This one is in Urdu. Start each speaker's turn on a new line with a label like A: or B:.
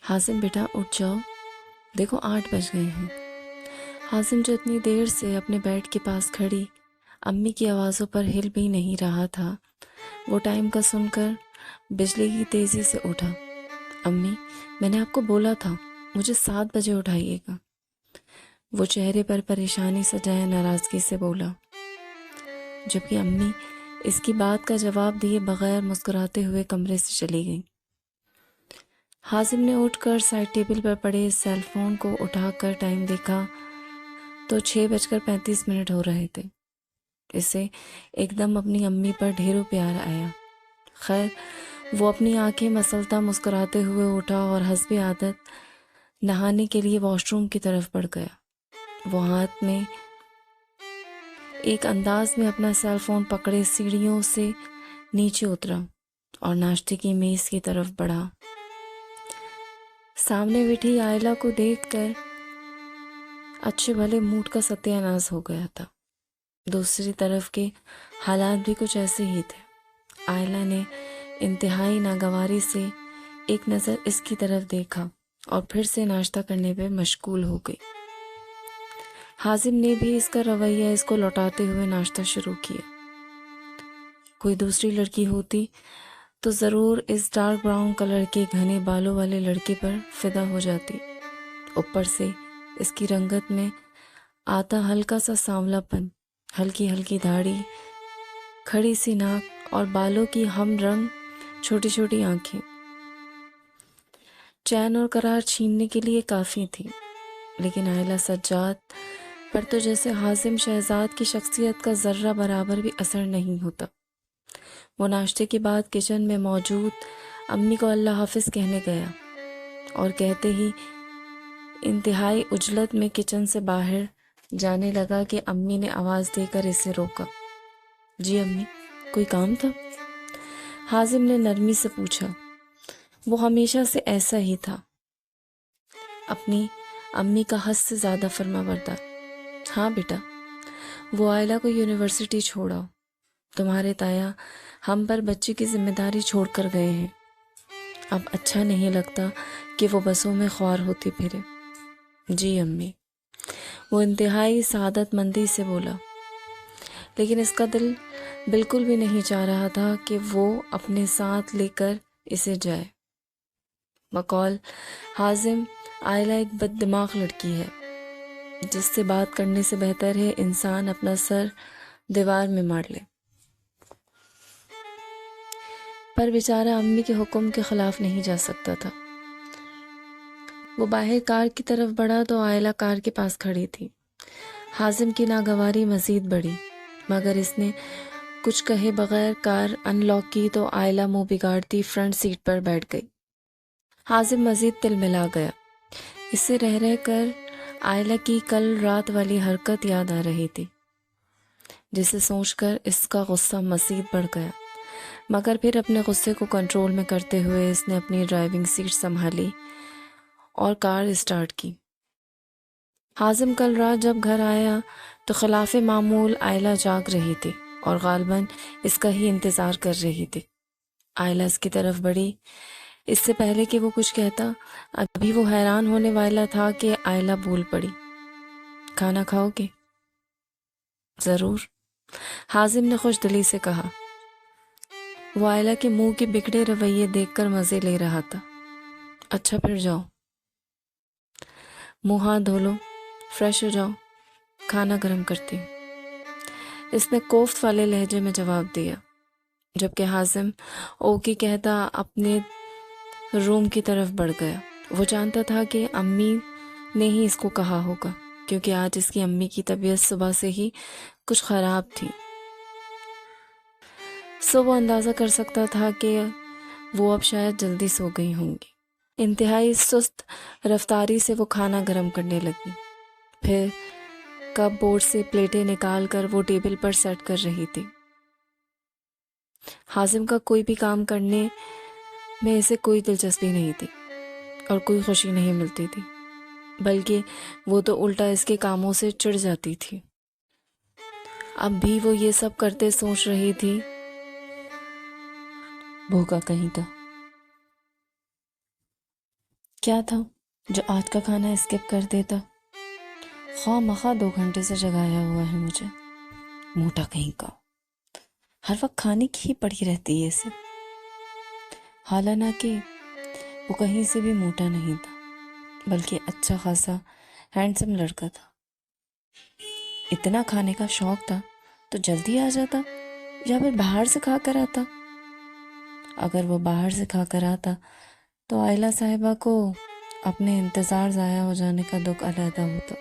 A: حازم بیٹا اٹھ جاؤ، دیکھو 8 بج گئے ہیں۔ حازم جو اتنی دیر سے اپنے بیڈ کے پاس کھڑی امی کی آوازوں پر ہل بھی نہیں رہا تھا، وہ ٹائم کا سن کر بجلی کی تیزی سے اٹھا۔ امی، میں نے آپ کو بولا تھا مجھے 7 بجے اٹھائیے گا، وہ چہرے پر پریشانی سجائے ناراضگی سے بولا، جبکہ امی اس کی بات کا جواب دیے بغیر مسکراتے ہوئے کمرے سے چلی گئیں۔ حازم نے اٹھ کر سائڈ ٹیبل پر پڑے سیل فون کو اٹھا کر ٹائم دیکھا تو 6:35 ہو رہے تھے۔ اسے ایک دم اپنی امی پر ڈھیروں پیار آیا۔ خیر، وہ اپنی آنکھیں مسلتا مسکراتے ہوئے اٹھا اور حسب عادت نہانے کے لیے واش روم کی طرف بڑھ گیا۔ وہ ہاتھ میں ایک انداز میں اپنا سیل فون پکڑے سیڑھیوں سے نیچے اترا اور ناشتے کی میز کی طرف بڑھا۔ سامنے بیٹھی آئلہ کو دیکھ کر اچھے بھلے موڈ کا ستیہ ناز ہو گیا تھا۔ دوسری طرف کے حالات بھی کچھ ایسے ہی تھے۔ آئلہ نے انتہائی ناگواری سے ایک نظر اس کی طرف دیکھا اور پھر سے ناشتہ کرنے پہ مشغول ہو گئی۔ حازم نے بھی اس کا رویہ اس کو لوٹاتے ہوئے ناشتہ شروع کیا۔ کوئی دوسری لڑکی ہوتی تو ضرور اس ڈارک براؤن کلر کے گھنے بالوں والے لڑکے پر فدا ہو جاتی۔ اوپر سے اس کی رنگت میں آتا ہلکا سا سانولا پن، ہلکی ہلکی داڑھی، کھڑی سی ناک اور بالوں کی ہم رنگ چھوٹی چھوٹی آنکھیں چین اور قرار چھیننے کے لیے کافی تھی۔ لیکن آئلہ سجاد پر تو جیسے حازم شہزاد کی شخصیت کا ذرہ برابر بھی اثر نہیں ہوتا۔ وہ ناشتے کے بعد کچن میں موجود امی کو اللہ حافظ کہنے گیا اور کہتے ہی انتہائی عجلت میں کچن سے باہر جانے لگا کہ امی نے آواز دے کر اسے روکا۔ جی امی، کوئی کام تھا؟ حازم نے نرمی سے پوچھا۔ وہ ہمیشہ سے ایسا ہی تھا، اپنی امی کا حد سے زیادہ فرما بردار۔ ہاں بیٹا، وہ آئلہ کو یونیورسٹی چھوڑا، تمہارے تایا ہم پر بچے کی ذمہ داری چھوڑ کر گئے ہیں۔ اب اچھا نہیں لگتا کہ وہ بسوں میں خوار ہوتی پھرے۔ جی امی، وہ انتہائی سعادت مندی سے بولا، لیکن اس کا دل بالکل بھی نہیں چاہ رہا تھا کہ وہ اپنے ساتھ لے کر اسے جائے۔ بقول حازم، آئلہ ایک بد دماغ لڑکی ہے جس سے بات کرنے سے بہتر ہے انسان اپنا سر دیوار میں مار لے۔ پر بیچارہ امی کے حکم کے خلاف نہیں جا سکتا تھا۔ وہ باہر کار کی طرف بڑھا تو آئلہ کار کے پاس کھڑی تھی۔ حازم کی ناگواری مزید بڑھی، مگر اس نے کچھ کہے بغیر کار ان لاک کی تو آئلہ منہ بگاڑتی فرنٹ سیٹ پر بیٹھ گئی۔ حازم مزید تل ملا گیا۔ اس سے رہ رہ کر آئلہ کی کل رات والی حرکت یاد آ رہی تھی، جسے سوچ کر اس کا غصہ مزید بڑھ گیا، مگر پھر اپنے غصے کو کنٹرول میں کرتے ہوئے اس نے اپنی ڈرائیونگ سیٹ سنبھالی اور کار اسٹارٹ کی۔ حازم کل رات جب گھر آیا تو خلاف معمول آئلہ جاگ رہی تھی اور غالباً اس کا ہی انتظار کر رہی تھی۔ آئلہ اس کی طرف بڑھی۔ اس سے پہلے کہ وہ کچھ کہتا، ابھی وہ حیران ہونے والا تھا کہ آئلہ بول پڑی، کھانا کھاؤ گے؟ ضرور، حازم نے خوش دلی سے کہا۔ وہ آئلہ کے منہ کے بگڑے رویے دیکھ کر مزے لے رہا تھا۔ اچھا پھر جاؤ، منہ ہاتھ دھو لو، فریش ہو جاؤ، کھانا گرم کرتی ہوں، اس نے کوفت والے لہجے میں جواب دیا، جبکہ حازم اوکی کہتا اپنے روم کی طرف بڑھ گیا۔ وہ جانتا تھا کہ امی نے ہی اس کو کہا ہوگا، کیونکہ آج اس کی امی کی طبیعت صبح سے ہی کچھ خراب تھی، سو وہ اندازہ کر سکتا تھا کہ وہ اب شاید جلدی سو گئی ہوں گی۔ انتہائی سست رفتاری سے وہ کھانا گرم کرنے لگی، پھر کپ بورڈ سے پلیٹیں نکال کر وہ ٹیبل پر سیٹ کر رہی تھی۔ حازم کا کوئی بھی کام کرنے میں اسے کوئی دلچسپی نہیں تھی اور کوئی خوشی نہیں ملتی تھی، بلکہ وہ تو الٹا اس کے کاموں سے چڑ جاتی تھی۔ اب بھی وہ یہ سب کرتے سوچ رہی تھی، بھوکا کہیں کا۔ کیا تھا جو آج کا کھانا اسکپ کر دیتا؟ خواہ مخواہ 2 گھنٹے سے جگایا ہوا ہے مجھے، موٹا کہیں کا، ہر وقت کھانے کی ہی پڑی رہتی ہے اسے۔ حالانکہ وہ کہیں سے بھی موٹا نہیں تھا، بلکہ اچھا خاصا ہینڈسم لڑکا تھا۔ اتنا کھانے کا شوق تھا تو جلدی آ جاتا یا پھر باہر سے کھا کر آتا۔ اگر وہ باہر سے کھا کر آتا تو عائلہ صاحبہ کو اپنے انتظار ضائع ہو جانے کا دکھ علیحدہ ہوتا۔